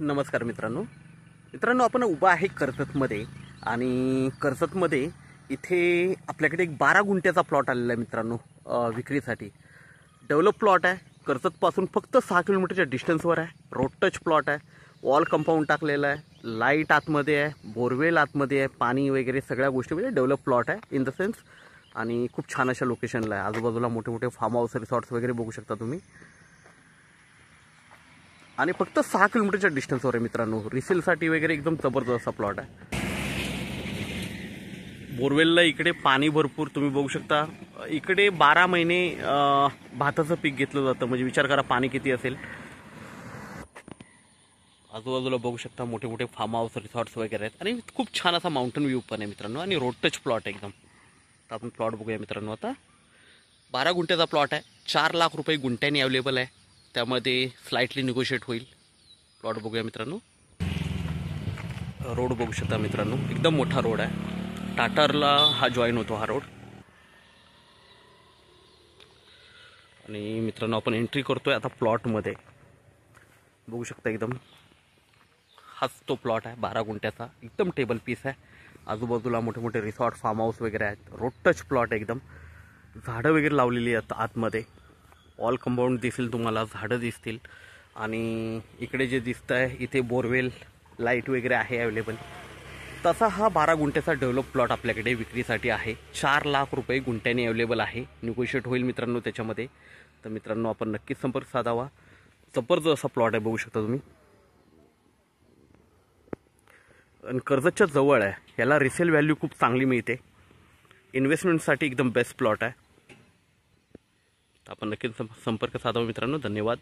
नमस्कार मित्रांनो आपण उभा आहे कर्जतमध्ये आणि कर्जतमध्ये इथे आपल्याकडे एक 12 गुंठ्याचा प्लॉट आलेला आहे मित्रांनो विक्रीसाठी। डेव्हलप प्लॉट आहे, कर्जतपासून फक्त 6 किलोमीटरच्या डिस्टन्सवर आहे। रोड टच प्लॉट आहे, वॉल कंपाऊंड टाकलेला आहे, लाईट आतमध्ये आहे, बोरवेल आतमध्ये आहे, पाणी वगैरे सगळ्या गोष्टी म्हणजे डेव्हलप प्लॉट आहे इन द सेन्स। आणि खूप छान अशा लोकेशनला आहे, आजूबाजूला मोठे मोठे फार्म हाऊस रिसॉर्ट्स वगैरे बघू शकता तुम्ही। आणि फक्त 6 किलोमीटरच्या डिस्टन्सवर आहे मित्रांनो। रिसेलसाठी वगैरे एकदम जबरदस्त असा प्लॉट आहे। बोरवेलला इकडे पाणी भरपूर तुम्ही बघू शकता। इकडे 12 महिने भाताचं पीक घेतलं जातं, म्हणजे विचार करा पाणी किती असेल। आजूबाजूला बघू शकता मोठे मोठे फार्म हाऊस रिसॉर्ट्स वगैरे आहेत आणि खूप छान असा माउंटेन व्ह्यू पण आहे मित्रांनो। आणि रोड टच प्लॉट एकदम। तर आपण प्लॉट बघूया मित्रांनो। आता 12 गुंठ्याचा प्लॉट आहे, 4 लाख रुपये गुंठ्याने अवेलेबल आहे, त्यामध्ये स्लाइटली निगोशिएट होईल। प्लॉट बघूया मित्रांनो। रोड बघू शकता मित्रांनो, एकदम मोठा रोड आहे, टाटारला हा जॉईन होतो हा रोड। आणि मित्रांनो आपण एंट्री करतोय आता प्लॉटमध्ये। बघू शकता एकदम हाच तो प्लॉट आहे, 12 गुंठ्याचा एकदम टेबल पीस आहे। आजूबाजूला मोठे मोठे रिसॉर्ट फार्म हाऊस वगैरे आहेत, रोड टच प्लॉट एकदम। झाडं वगैरे लावलेली आहेत आतमध्ये, वॉल कंपाऊंड दिसेल तुम्हाला, झाडं दिसतील। आणि इकडे जे दिसतं आहे इथे बोरवेल लाईट वगैरे आहे अवेलेबल। तसा हा 12 गुंठ्याचा डेव्हलप प्लॉट आपल्याकडे विक्रीसाठी आहे, 4 लाख रुपये गुंठ्याने अवेलेबल आहे, निगोशिएट होईल मित्रांनो त्याच्यामध्ये। तर मित्रांनो आपण नक्कीच संपर्क साधावा, जबरदस्त असा प्लॉट आहे बघू शकता तुम्ही। आणि कर्जतच्या जवळ आहे, याला रिसेल व्हॅल्यू खूप चांगली मिळते, इन्व्हेस्टमेंटसाठी एकदम बेस्ट प्लॉट आहे। आपण नक्कीच संपर्क साधावा मित्रांनो। धन्यवाद।